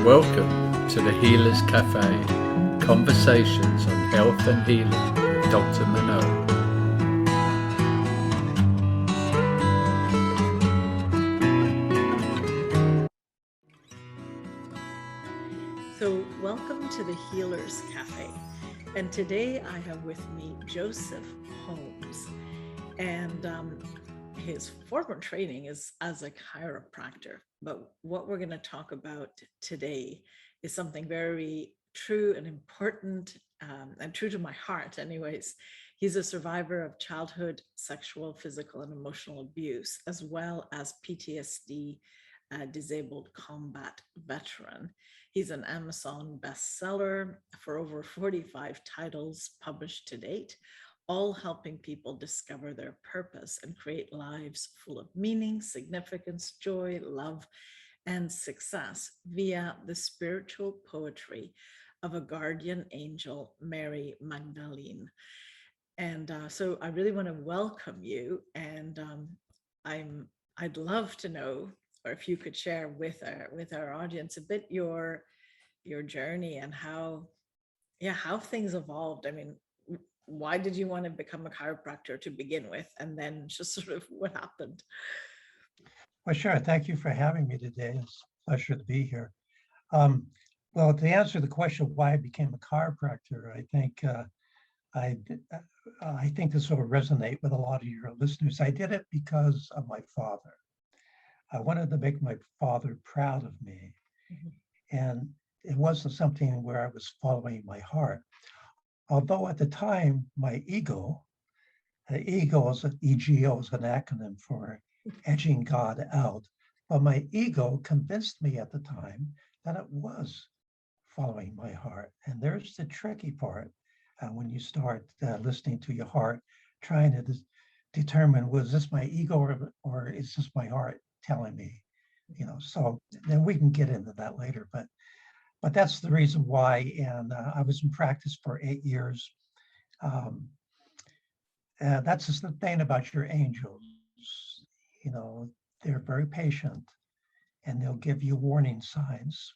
Welcome to the Healers Café, conversations on health and healing with Dr. Manon. So welcome to the Healers Café. And today I have with me Joseph Holmes. And his former training is as a chiropractor. But what we're going to talk about today is something very true and important and true to my heart anyways. He's a survivor of childhood sexual, physical, and emotional abuse, as well as PTSD, disabled combat veteran. He's an Amazon bestseller for over 45 titles published to date, all helping people discover their purpose and create lives full of meaning, significance, joy, love, and success via the spiritual poetry of a guardian angel, Mary Magdalene. And so I really want to welcome you. And I'd love to know, or if you could share with our audience a bit your journey and how things evolved. I mean, why did you want to become a chiropractor to begin with, and then just sort of what happened? Well, sure. Thank you for having me today. It's a pleasure to be here. Well, to answer the question why I became a chiropractor, I think this will resonate with a lot of your listeners. I did it because of my father. I wanted to make my father proud of me. Mm-hmm. And it wasn't something where I was following my heart. Although at the time, my ego is EGO is an acronym for edging God out. But my ego convinced me at the time that it was following my heart. And there's the tricky part when you start listening to your heart, trying to determine, was this my ego or is this my heart telling me? So then we can get into that later. But that's the reason why. And I was in practice for 8 years. That's the thing about your angels. They're very patient and they'll give you warning signs.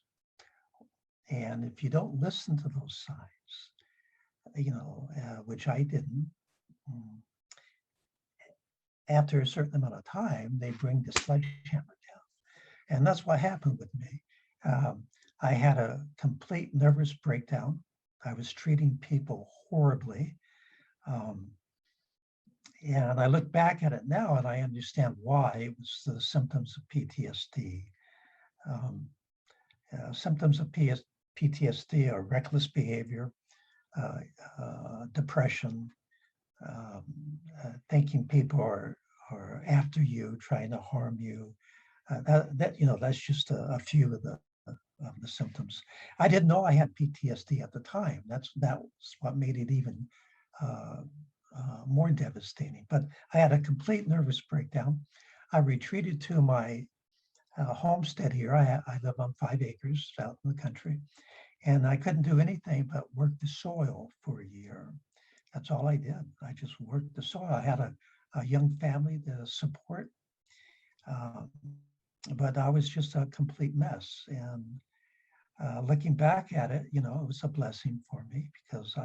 And if you don't listen to those signs, which I didn't, after a certain amount of time, they bring the sledgehammer down. And that's what happened with me. I had a complete nervous breakdown. I was treating people horribly. And I look back at it now and I understand why. It was the symptoms of PTSD. Symptoms of PTSD are reckless behavior, depression, thinking people are after you, trying to harm you. That's just a few of the symptoms. I didn't know I had PTSD at the time. That's what made it even more devastating. But I had a complete nervous breakdown. I retreated to my homestead here. I live on 5 acres out in the country, and I couldn't do anything but work the soil for a year. That's all I did. I just worked the soil. I had a young family to support, but I was just a complete mess. And looking back at it, it was a blessing for me because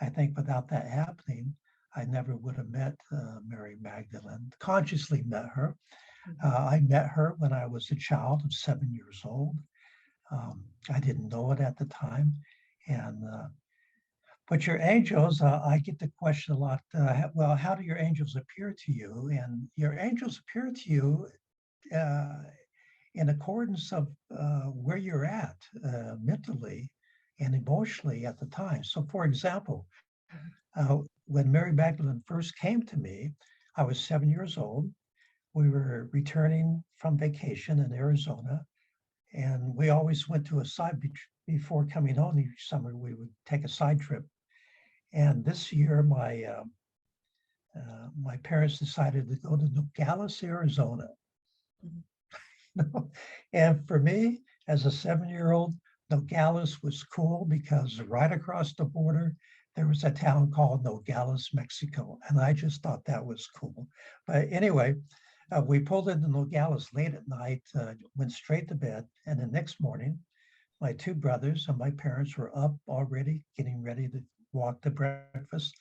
I think without that happening, I never would have met Mary Magdalene, consciously met her. I met her when I was a child of 7 years old. I didn't know it at the time. But your angels, I get the question a lot, well, how do your angels appear to you? And your angels appear to you in accordance of where you're at mentally and emotionally at the time. So for example, when Mary Magdalene first came to me, I was 7 years old. We were returning from vacation in Arizona, and we always went to a side before coming home each summer. We would take a side trip. And this year, my parents decided to go to Nogales, Arizona. And for me, as a 7-year-old, Nogales was cool because right across the border, there was a town called Nogales, Mexico. And I just thought that was cool. But anyway, we pulled into Nogales late at night, went straight to bed. And the next morning, my two brothers and my parents were up already, getting ready to walk to breakfast.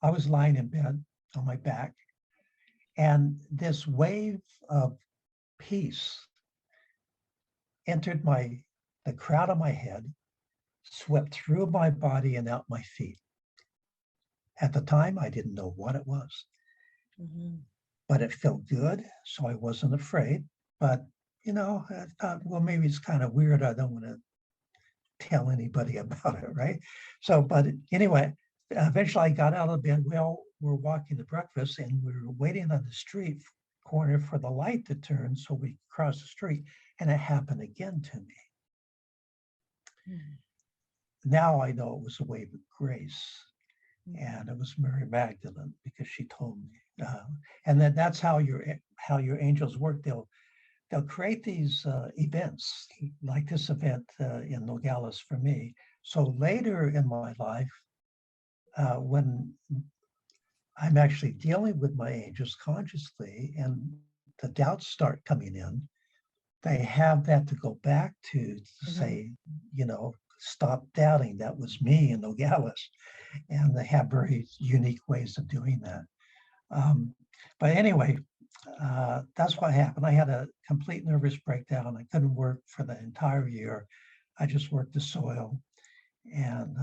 I was lying in bed on my back, and this wave of peace entered the crown of my head, swept through my body and out my feet. At the time, I didn't know what it was, but it felt good, so I wasn't afraid. But, I thought, well, maybe it's kind of weird. I don't want to tell anybody about it, right? So, but anyway, eventually I got out of bed. Well, we're walking to breakfast and we were waiting on the street corner for the light to turn so we crossed the street, and it happened again to me. Now I know it was a wave of grace, and it was Mary Magdalene, because she told me. And that's how your angels work. They'll create these events, like this event in Nogales for me. So later in my life, when I'm actually dealing with my angels consciously and the doubts start coming in, they have that to go back to say, stop doubting. That was me in Nogales. And they have very unique ways of doing that. But anyway, that's what happened. I had a complete nervous breakdown. I couldn't work for the entire year. I just worked the soil. And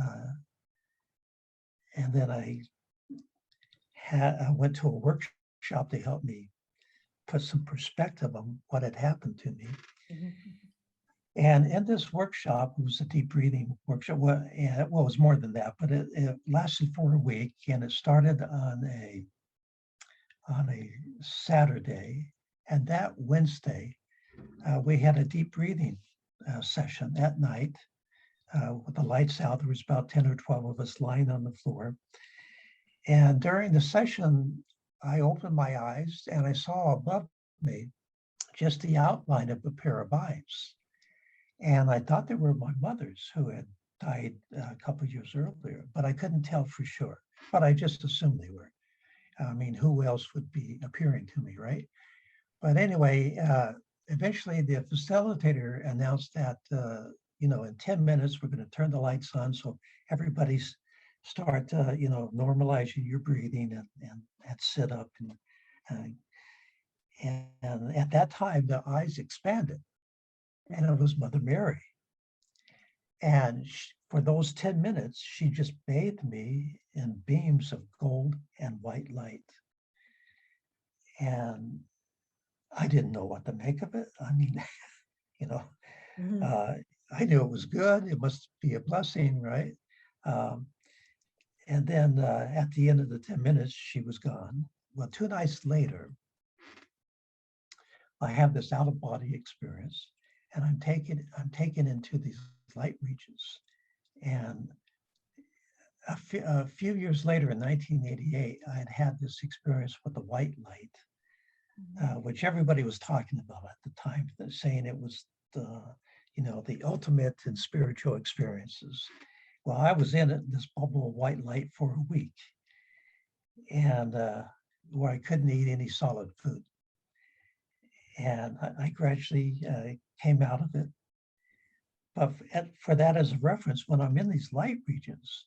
then I went to a workshop to help me put some perspective on what had happened to me. And in this workshop, it was a deep breathing workshop. Well, it was more than that, but it lasted for a week, and it started on a Saturday. And that Wednesday, we had a deep breathing session at night with the lights out. There was about 10 or 12 of us lying on the floor. And during the session, I opened my eyes and I saw above me just the outline of a pair of eyes. And I thought they were my mother's, who had died a couple of years earlier, but I couldn't tell for sure. But I just assumed they were. I mean, who else would be appearing to me, right? But anyway, eventually the facilitator announced that, in 10 minutes, we're going to turn the lights on. So everybody's start, normalizing your breathing and sit up. And at that time, the eyes expanded, and it was Mother Mary. And for those 10 minutes, she just bathed me in beams of gold and white light. And I didn't know what to make of it. I mean, I knew it was good. It must be a blessing, right? And then at the end of the 10 minutes, she was gone. Well, 2 nights later, I have this out-of-body experience, and I'm taken into these light regions. And a few years later, in 1988, I had this experience with the white light, which everybody was talking about at the time, saying it was the ultimate in spiritual experiences. Well, I was in this bubble of white light for a week, and where I couldn't eat any solid food. And I gradually came out of it. But for that as a reference, when I'm in these light regions,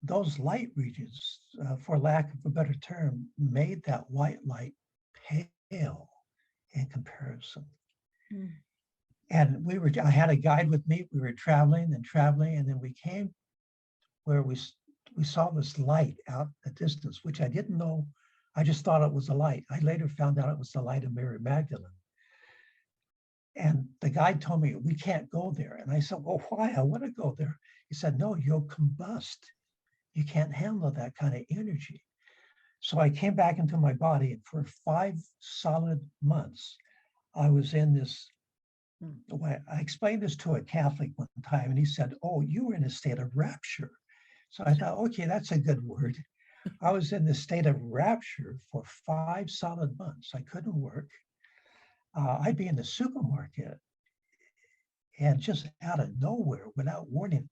those light regions, for lack of a better term, made that white light pale in comparison. And I had a guide with me. We were traveling, and then we came where we saw this light out in the distance, which I didn't know. I just thought it was a light. I later found out it was the light of Mary Magdalene. And the guide told me, we can't go there. And I said, well, why? I want to go there. He said, no, you'll combust. You can't handle that kind of energy. So I came back into my body, and for 5 solid months, I was in this. I explained this to a Catholic one time, and he said, oh, you were in a state of rapture. So I thought, okay, that's a good word. I was in this state of rapture for 5 solid months. I couldn't work. I'd be in the supermarket, and just out of nowhere, without warning,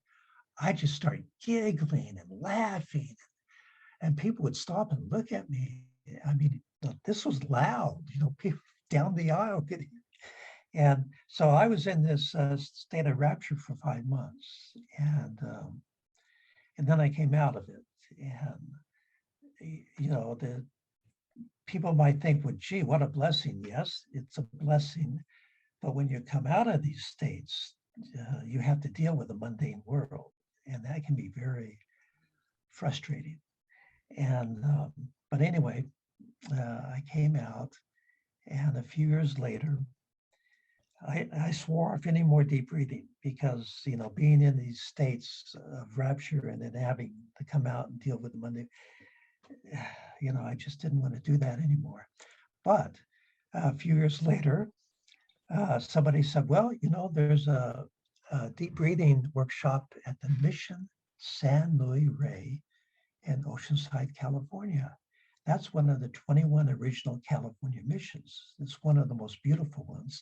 I just started giggling and laughing, and people would stop and look at me. I mean, this was loud. People down the aisle could hear. And so I was in this state of rapture for 5 months, and then I came out of it. And the people might think, well, gee, what a blessing. Yes, it's a blessing. But when you come out of these states, you have to deal with the mundane world, and that can be very frustrating. And but anyway, I came out, and a few years later, I swore off any more deep breathing because, being in these states of rapture and then having to come out and deal with the mundane, I just didn't want to do that anymore. But a few years later, somebody said, well, there's a deep breathing workshop at the Mission San Luis Rey in Oceanside, California. That's one of the 21 original California missions. It's one of the most beautiful ones.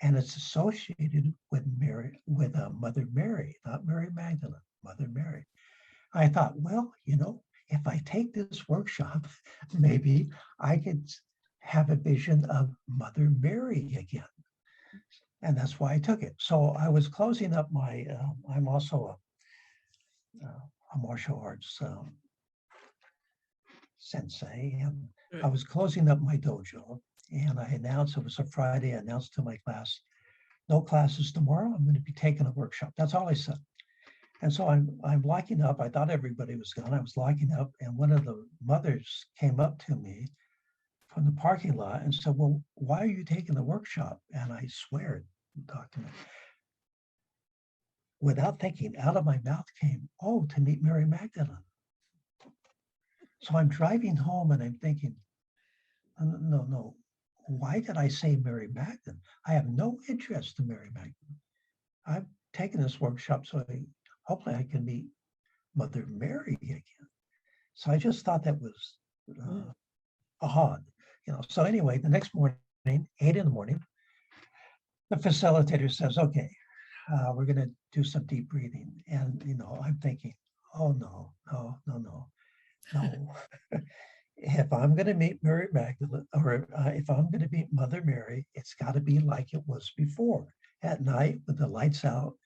And it's associated with Mother Mary, not Mary Magdalene, Mother Mary. I thought, well, if I take this workshop, maybe I could have a vision of Mother Mary again. And that's why I took it. So I was closing up I'm also a martial arts sensei. And I was closing up my dojo, and I announced, it was a Friday, I announced to my class, no classes tomorrow. I'm going to be taking a workshop. That's all I said. And so I'm locking up. I thought everybody was gone. I was locking up, and one of the mothers came up to me from the parking lot and said, well, why are you taking the workshop? And I swear, Dr. Without thinking, out of my mouth came, oh, to meet Mary Magdalene. So I'm driving home and I'm thinking, no, why did I say Mary Magdalene? I have no interest in Mary Magdalene. I've taken this workshop, so hopefully I can meet Mother Mary again. So I just thought that was odd, So anyway, the next morning, 8 a.m, the facilitator says, okay, we're going to do some deep breathing. And, I'm thinking, oh, no. If I'm going to meet Mary Magdalene, or if I'm going to meet Mother Mary, it's got to be like it was before, at night with the lights out,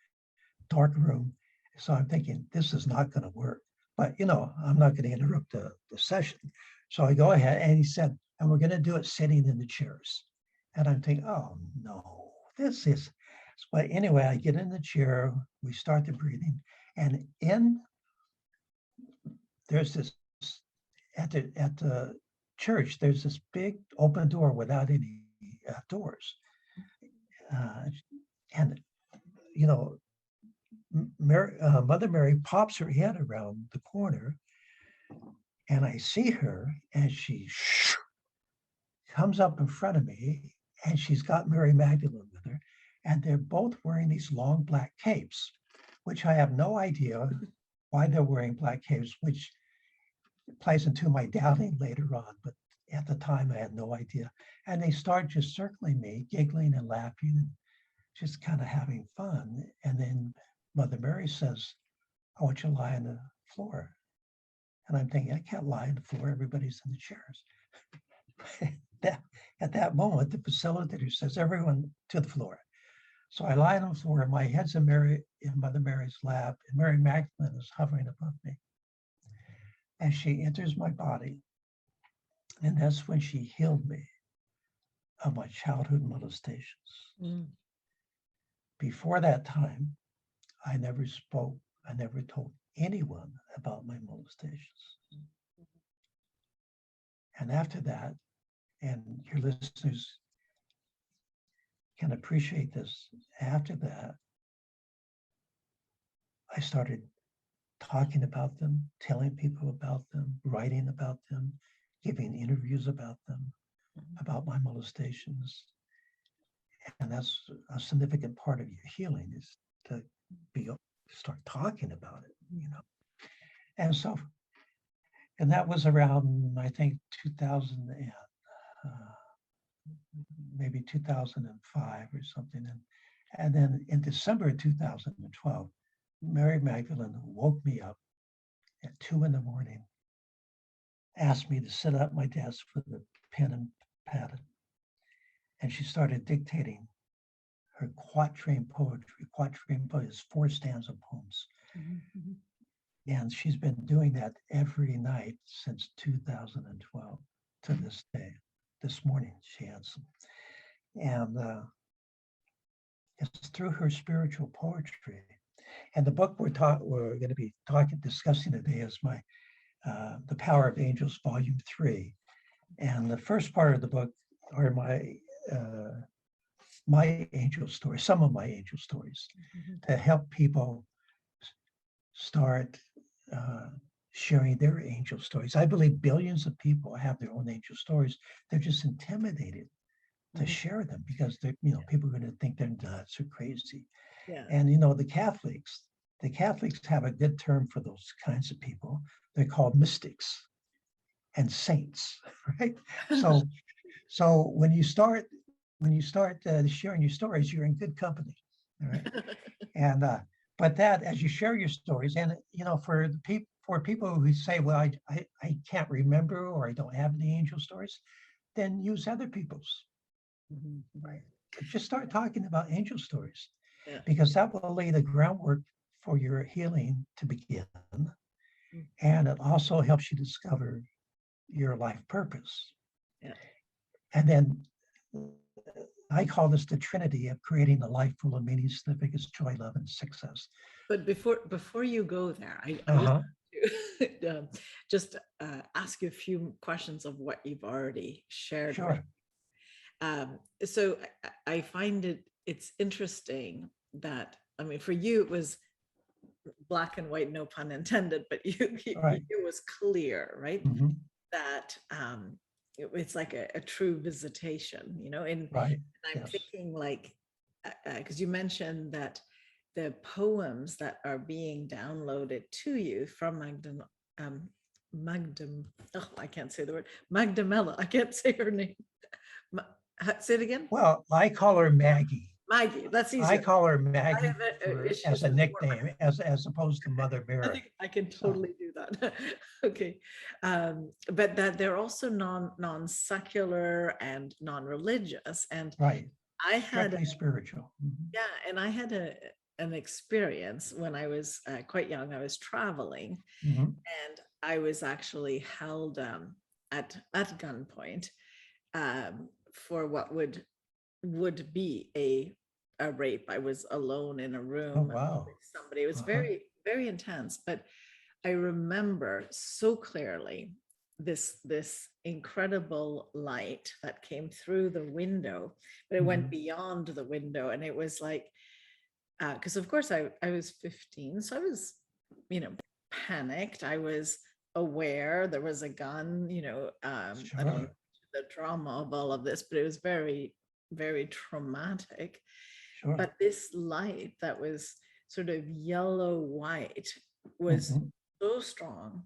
dark room. So I'm thinking, this is not going to work. But, I'm not going to interrupt the session. So I go ahead, and he said, and we're going to do it sitting in the chairs. And I'm thinking, oh, no, this is. But anyway, I get in the chair, we start the breathing, and there's this, at the church, there's this big open door without any doors. And, Mother Mary pops her head around the corner, and I see her, and she comes up in front of me, and she's got Mary Magdalene with her, and they're both wearing these long black capes, which I have no idea why they're wearing black capes, which plays into my doubting later on, but at the time I had no idea. And they start just circling me, giggling and laughing, and just kind of having fun. And then Mother Mary says, I want you to lie on the floor. And I'm thinking, I can't lie on the floor, everybody's in the chairs. At that moment, the facilitator says, everyone to the floor. So I lie on the floor, and my head's in Mother Mary's lap, and Mary Magdalene is hovering above me. And she enters my body, and that's when she healed me of my childhood molestations. Before that time, I never spoke, I never told anyone about my molestations. And after that, and your listeners can appreciate this, after that, I started talking about them, telling people about them, writing about them, giving interviews about them, about my molestations. And that's a significant part of your healing, is to start talking about it, And so, and that was around, I think, 2000 and maybe 2005 or something. And then in December of 2012, Mary Magdalene woke me up at 2 a.m, asked me to sit at my desk with a pen and pad, and she started dictating her quatrain poetry. Quatrain poetry is 4 stanza poems. Mhm. And she's been doing that every night since 2012 to this day. This morning she had some. And it's through her spiritual poetry. And the book we're going to be discussing today is my The Power of Angels, Volume 3. And the first part of the book are my angel stories, some of my angel stories, to help people start sharing their angel stories. I believe billions of people have their own angel stories. They're just intimidated to share them because people are going to think they're nuts or crazy. Yeah. And the Catholics have a good term for those kinds of people. They're called mystics and saints, right? So when you start sharing your stories, you're in good company, all right? And but that as you share your stories, and for people who say, well, I can't remember or I don't have any angel stories, then use other people's. Right. But just start talking about angel stories, because that will lay the groundwork for your healing to begin. And it also helps you discover your life purpose. Yeah. And then I call this the Trinity of creating a life full of meaning, significance, joy, love, and success. But before you go there, I just ask you a few questions of what you've already shared. Sure. So I find it's interesting that, I mean, for you, it was black and white, no pun intended, but it was clear, right? Mm-hmm. That it's like a true visitation, and I'm thinking like, because you mentioned that the poems that are being downloaded to you from I can't say the word, Magdalene, I can't say her name. Say it again. Well, I call her Maggie. Maggie, that's easier. I call her Maggie as a nickname, as opposed to Mother Mary. I think I can totally do that. Okay, but that they're also non-secular and non-religious, and right. I had spiritual. Mm-hmm. Yeah, and I had an experience when I was quite young. I was traveling, and I was actually held at gunpoint for what would be a rape. I was alone in a room with somebody. It was very, very intense, but I remember so clearly this incredible light that came through the window, but it went beyond the window, and it was like, because of course I was 15, so I was panicked. I was aware there was a gun, I don't know the trauma of all of this, but it was very, very traumatic. But this light that was sort of yellow white was so strong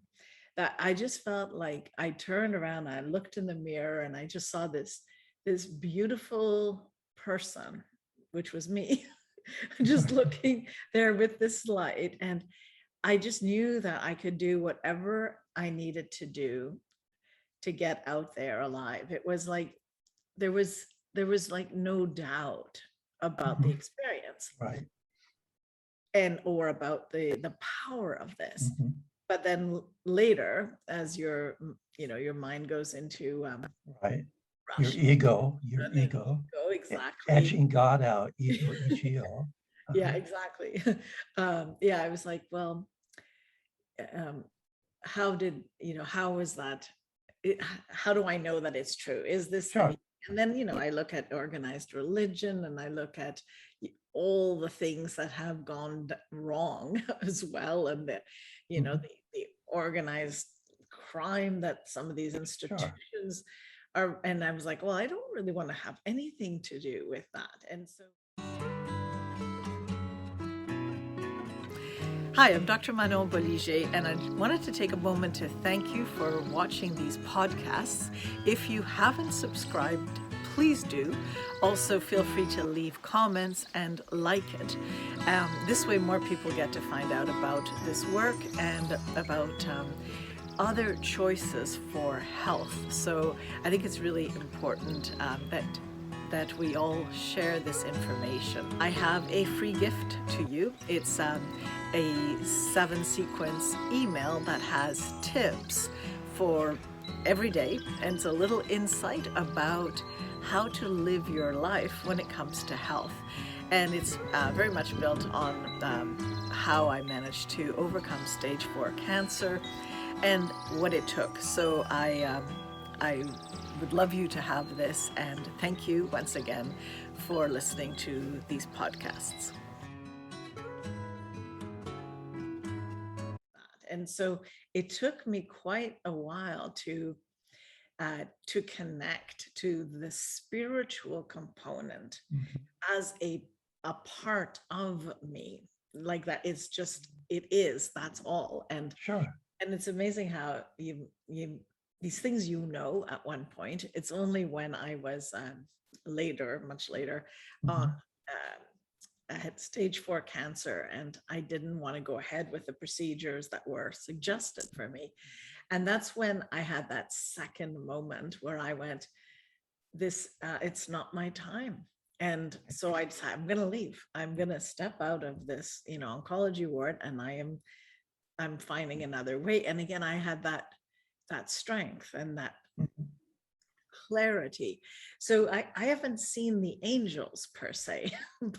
that I just felt like I turned around, I looked in the mirror, and I just saw this beautiful person, which was me, just looking there with this light. And I just knew that I could do whatever I needed to do to get out there alive. It was like there was like no doubt about the experience, right, and or about the power of this. But then later, as your mind goes into right, your ego, exactly, edging God out, ego. Yeah, exactly. Yeah, I was like, well, how is that? How do I know that it's true? Is this? And then, I look at organized religion, and I look at all the things that have gone wrong as well, and the organized crime that some of these institutions are. And I was like, well, I don't really want to have anything to do with that. And so. Hi, I'm Dr. Manon Bolliger, and I wanted to take a moment to thank you for watching these podcasts. If you haven't subscribed, please do. Also, feel free to leave comments and like it. This way, more people get to find out about this work and about other choices for health. So I think it's really important that that we all share this information. I have a free gift to you. It's a 7-sequence email that has tips for every day, and it's a little insight about how to live your life when it comes to health. And it's very much built on how I managed to overcome stage 4 cancer and what it took. So I would love you to have this, and thank you once again for listening to these podcasts. And so it took me quite a while to connect to the spiritual component as a part of me, like that. It's just, it is, that's all. And Sure. And it's amazing how you these things, at one point. It's only when I was much later on, I had stage 4 cancer, and I didn't want to go ahead with the procedures that were suggested for me. And that's when I had that second moment where I went, it's not my time. And so I decided, I'm going to leave. I'm going to step out of this, oncology ward, and I'm finding another way. And again, I had that strength and that clarity. So I haven't seen the angels per se,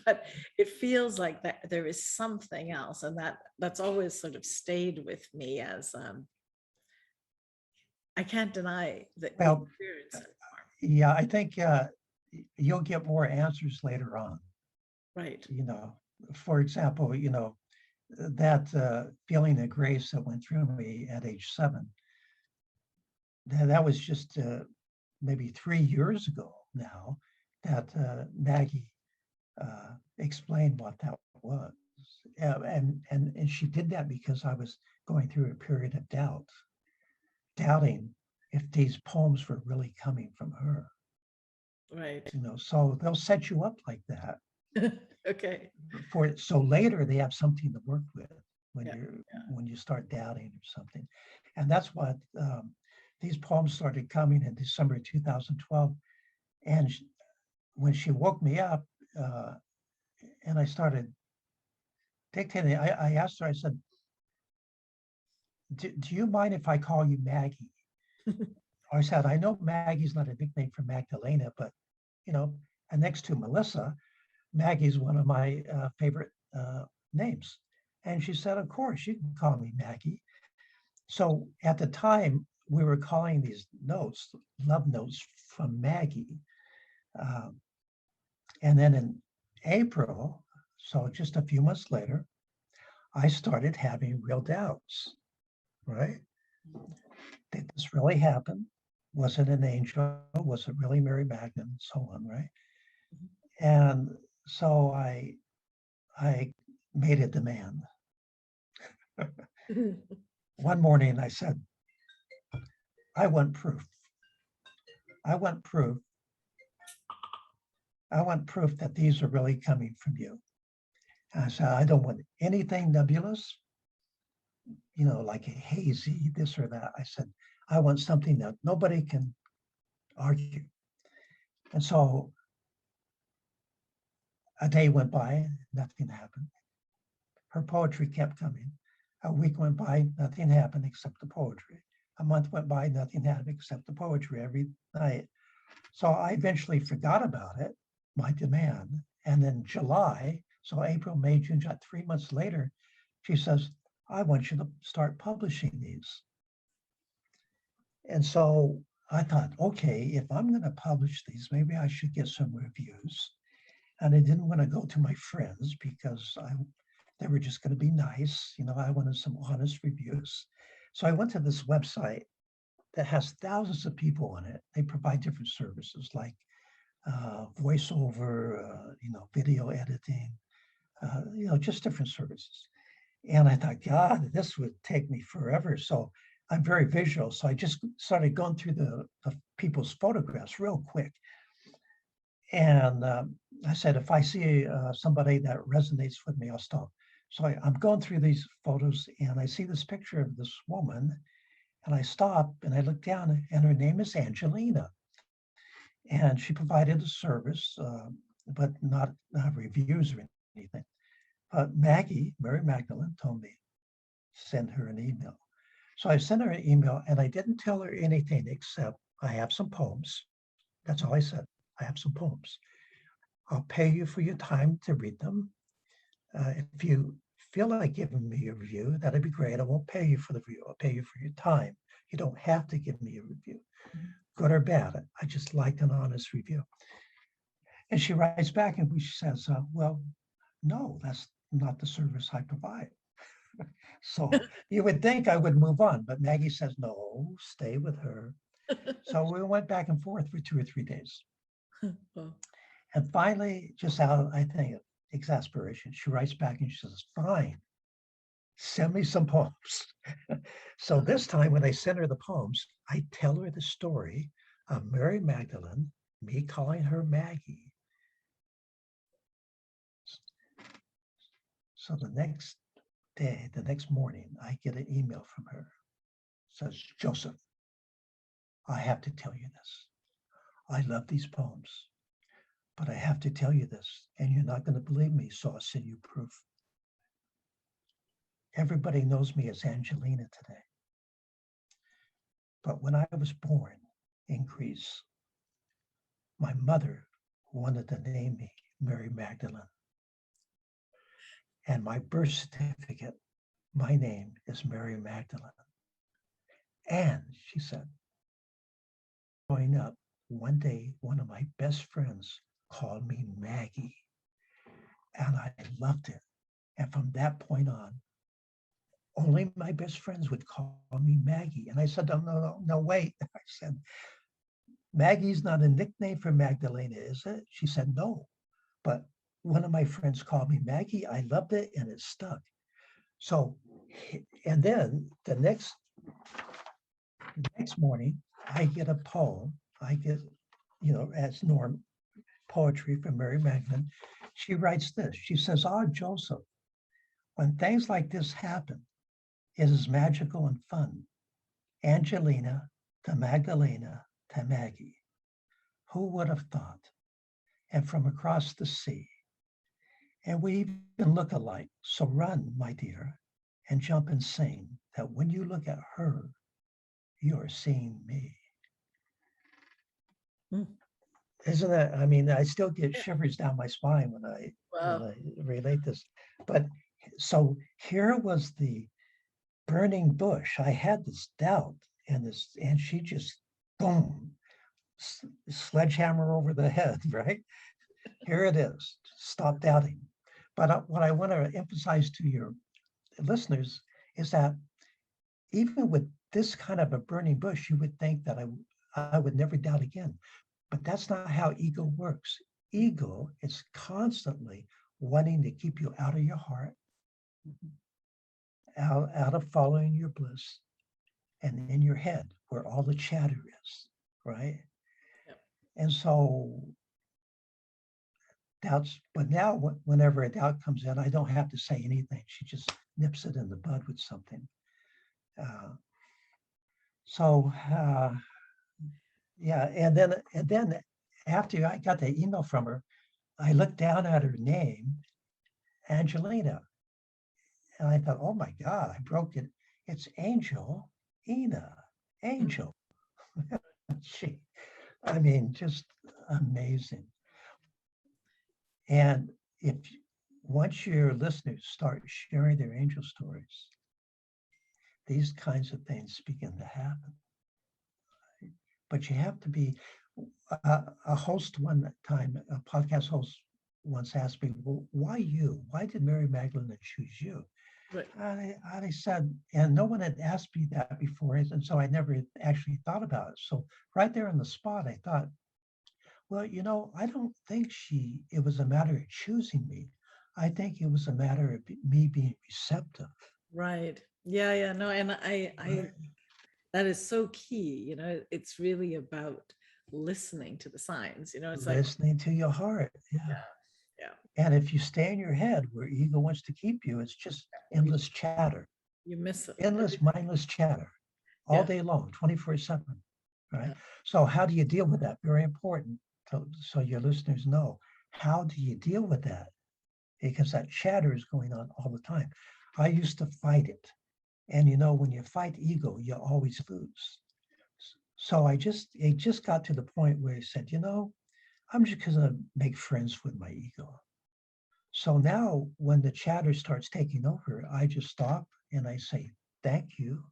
but it feels like that there is something else, and that's always sort of stayed with me as I can't deny that. Well, yeah, I think you'll get more answers later on. Right. For example, that feeling of grace that went through me at age 7, that was just maybe 3 years ago now, that Maggie explained what that was. And she did that because I was going through a period of doubting if these poems were really coming from her. Right. So they'll set you up like that. Okay. So later they have something to work with when you start doubting or something. And that's what these poems started coming in December 2012. And when she woke me up and I started dictating, I asked her, I said, do you mind if I call you Maggie? I said, I know Maggie's not a nickname for Magdalena, but, and next to Melissa, Maggie's one of my favorite names. And she said, of course, you can call me Maggie. So at the time, we were calling these notes, love notes from Maggie. And then in April, so just a few months later, I started having real doubts, right? Did this really happen? Was it an angel? Was it really Mary Magdalene? And so on, right? And so I made a demand. One morning I said, I want proof. I want proof that these are really coming from you. And I said, I don't want anything nebulous, like a hazy, this or that. I said, I want something that nobody can argue. And so a day went by, nothing happened. Her poetry kept coming. A week went by, nothing happened except the poetry. A month went by, nothing happened except the poetry every night. So I eventually forgot about it, my demand. And then July, so April, May, June, July, 3 months later, she says, I want you to start publishing these. And so I thought, okay, if I'm going to publish these, maybe I should get some reviews. And I didn't want to go to my friends because they were just going to be nice. I wanted some honest reviews. So I went to this website that has thousands of people on it. They provide different services like voiceover, video editing, just different services. And I thought, God, this would take me forever. So I'm very visual. So I just started going through the people's photographs real quick. And I said, if I see somebody that resonates with me, I'll stop. So I'm going through these photos and I see this picture of this woman, and I stop and I look down and her name is Angelina. And she provided a service, but not reviews or anything. But Maggie, Mary Magdalene, told me send her an email. So I sent her an email, and I didn't tell her anything except I have some poems. That's all I said. I have some poems. I'll pay you for your time to read them. If you feel like giving me a review, that'd be great. I won't pay you for the review. I'll pay you for your time. You don't have to give me a review, good or bad. I just liked an honest review. And she writes back and she says, well, no, that's not the service I provide. So you would think I would move on, but Maggie says, no, stay with her. So we went back and forth for 2 or 3 days. Well, And finally, just out of, I think, exasperation, she writes back and she says, fine, send me some poems. So this time when I send her the poems, I tell her the story of Mary Magdalene, me calling her Maggie. So the next day, the next morning, I get an email from her. It says, Joseph, I have to tell you this. I love these poems, but I have to tell you this, and you're not going to believe me, so I'll send you proof. Everybody knows me as Angelina today. But when I was born in Greece, my mother wanted to name me Mary Magdalene. And my birth certificate, my name is Mary Magdalene. And she said, growing up, one day, one of my best friends called me Maggie, and I loved it. And from that point on, only my best friends would call me Maggie. And I said, no, wait. I said, Maggie's not a nickname for Magdalena, is it? She said, no. But one of my friends called me Maggie. I loved it, and it stuck. So, and then the next morning, I get a poem. I get, as norm, poetry from Mary Magdalene. She writes this. She says, Joseph, when things like this happen, it is magical and fun. Angelina to Magdalena to Maggie. Who would have thought? And from across the sea. And we even look alike. So run, my dear, and jump and sing that when you look at her, you are seeing me. Isn't that, I mean, I still get shivers down my spine when I relate this. But so here was the burning bush. I had this doubt and she just, boom, sledgehammer over the head, right? Here it is, stop doubting. But what I want to emphasize to your listeners is that even with this kind of a burning bush, you would think that I would never doubt again. But that's not how ego works. Ego is constantly wanting to keep you out of your heart, out of following your bliss, and in your head where all the chatter is, right? Yep. And so doubts, but now whenever a doubt comes in, I don't have to say anything. She just nips it in the bud with something. Yeah, and then after I got the email from her, I looked down at her name, Angelina, and I thought, oh my God, I broke it. It's Angel, Angel. Just amazing. And once your listeners start sharing their angel stories, these kinds of things begin to happen. But you have to be, a host one time, a podcast host once asked me, well, why you? Why did Mary Magdalene choose you? Right. I said, and no one had asked me that before, and so I never actually thought about it. So right there on the spot, I thought, well, I don't think it was a matter of choosing me. I think it was a matter of me being receptive. Right. Yeah. No, and I that is so key. It's really about listening to the signs. It's listening to your heart. Yeah. And if you stay in your head where ego wants to keep you, it's just endless chatter. You miss it. Endless, mindless chatter all day long, 24/7. right? Yeah. So how do you deal with that? Very important. So your listeners know, how do you deal with that? Because that chatter is going on all the time. I used to fight it. And when you fight ego, you always lose. So it just got to the point where I said, I'm just going to make friends with my ego. So now when the chatter starts taking over, I just stop and I say, thank you,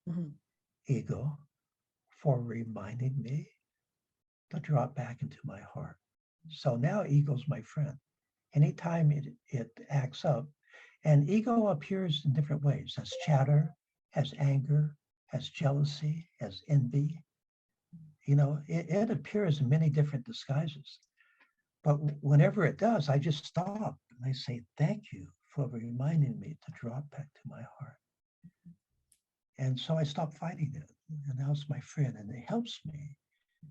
Mhm. ego, for reminding me to drop back into my heart. So now ego's my friend. Anytime it acts up, and ego appears in different ways, as chatter, as anger, as jealousy, as envy. It appears in many different disguises. But whenever it does, I just stop and I say, thank you for reminding me to drop back to my heart. And so I stop fighting it. And now it's my friend, and it helps me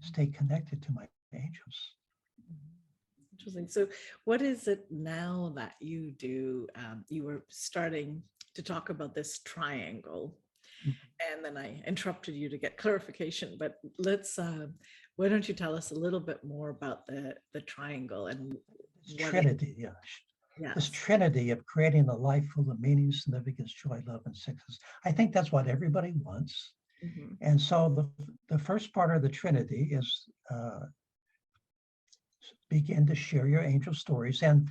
stay connected to my angels. Interesting. So, what is it now that you do? You were starting to talk about this triangle, and then I interrupted you to get clarification. But why don't you tell us a little bit more about the triangle and It's what Trinity, yeah. This Yes. Trinity of creating a life full of meaning, significance, joy, love, and success. I think that's what everybody wants. Mm-hmm. And so the first part of the Trinity is begin to share your angel stories. And,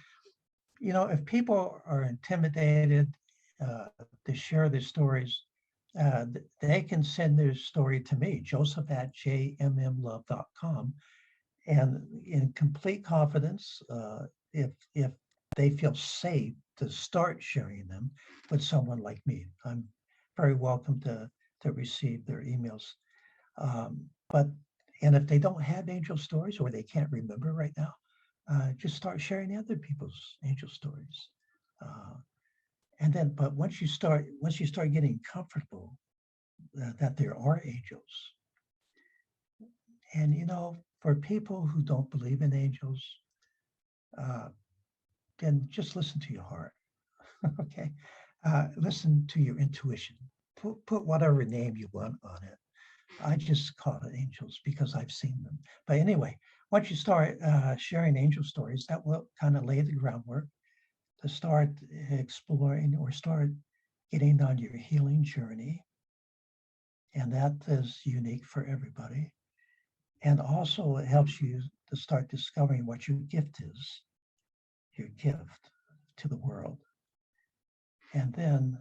if people are intimidated to share their stories, they can send their story to me, Joseph at jmmlove.com. And in complete confidence, if they feel safe to start sharing them with someone like me, I'm very welcome to receive their emails. And if they don't have angel stories or they can't remember right now, just start sharing other people's angel stories. And then, but once you start getting comfortable that there are angels, and for people who don't believe in angels, then just listen to your heart. Okay, listen to your intuition. Put whatever name you want on it. I just call it angels because I've seen them. But anyway, once you start sharing angel stories, that will kind of lay the groundwork to start exploring or start getting on your healing journey. And that is unique for everybody. And also it helps you to start discovering what your gift is, your gift to the world. And then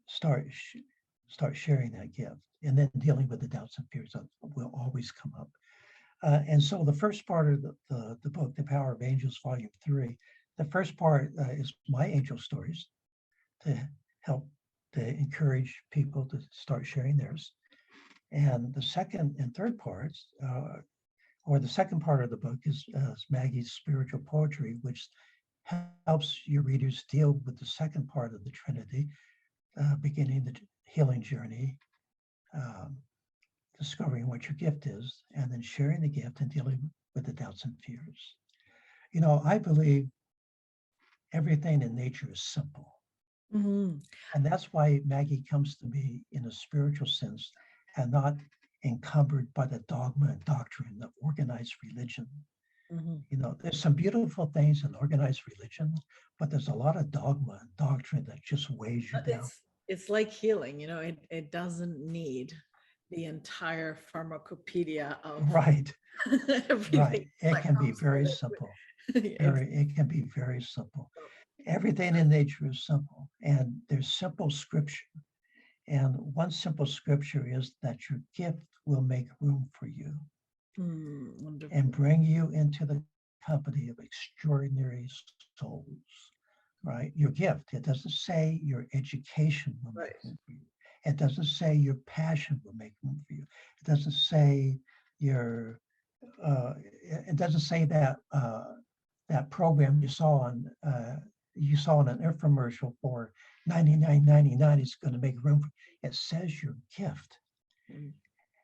start sharing that gift. And then dealing with the doubts and fears that will always come up. And so the first part of the book, The Power of Angels, Volume 3, the first part is my angel stories to help to encourage people to start sharing theirs. And the second and third parts, or the second part of the book is Maggie's spiritual poetry, which helps your readers deal with the second part of the Trinity, beginning the healing journey, discovering what your gift is, and then sharing the gift and dealing with the doubts and fears. I believe everything in nature is simple. Mm-hmm. And that's why Maggie comes to me in a spiritual sense and not encumbered by the dogma and doctrine of organized religion. Mm-hmm. There's some beautiful things in organized religion, but there's a lot of dogma and doctrine that just weighs you down. It's like healing, it doesn't need the entire pharmacopoeia of Right, everything right. It that can be comes very with simple. it. It can be very simple. Everything in nature is simple, and there's simple scripture. And one simple scripture is that your gift will make room for you and bring you into the company of extraordinary souls, right? Your gift. It doesn't say your education will make room for you. It doesn't say your passion will make room for you. It doesn't say it doesn't say that that program you saw on an infomercial for $99.99 is going to make room for. It says your gift.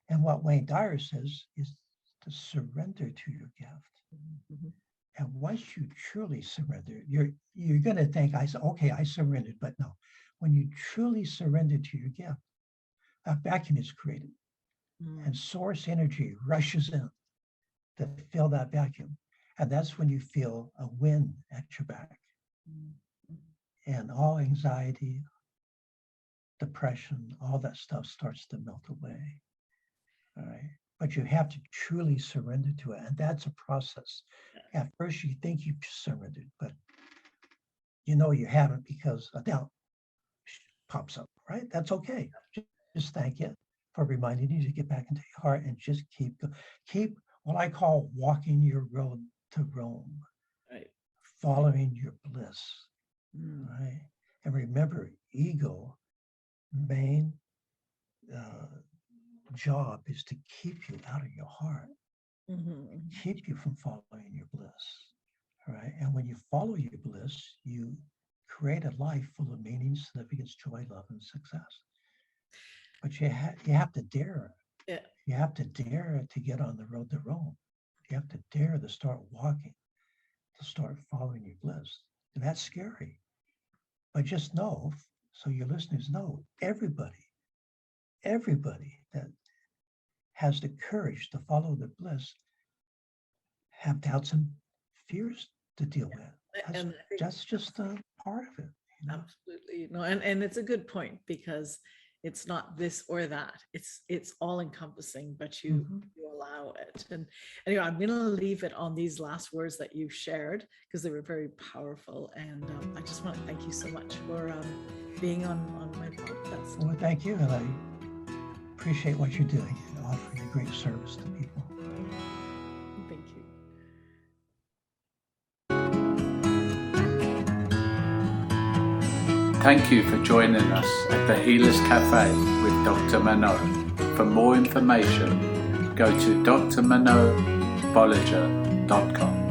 And what Wayne Dyer says is to surrender to your gift. And once you truly surrender, you're going to think, I surrendered, but no. When you truly surrender to your gift, a vacuum is created, and source energy rushes in to fill that vacuum. And that's when you feel a wind at your back. And all anxiety, depression, all that stuff starts to melt away. All right. But you have to truly surrender to it. And that's a process. At first, you think you've surrendered, but you know you haven't, because a doubt pops up, right? That's okay. Just thank it for reminding you to get back into your heart and just keep what I call walking your road to Rome, Right. Following your bliss, right? And remember, ego main job is to keep you out of your heart, keep you from following your bliss, right? And when you follow your bliss, you create a life full of meaning, significance, joy, love, and success. But you have to dare. Yeah. You have to dare to get on the road to Rome. You have to dare to start walking, to start following your bliss. And that's scary. But just know, so your listeners know, everybody that has the courage to follow their bliss have doubts and fears to deal with. That's just a part of it. You know? Absolutely. No, and it's a good point, because it's not this or that. It's all encompassing, but you allow it. And anyway, I'm going to leave it on these last words that you shared, because they were very powerful. And I just want to thank you so much for being on my podcast. Well, thank you. And I appreciate what you're doing and offering a great service to people. Thank you. Thank you for joining us at the Healers Café with Dr. Manon. For more information, go to drmanonbolliger.com.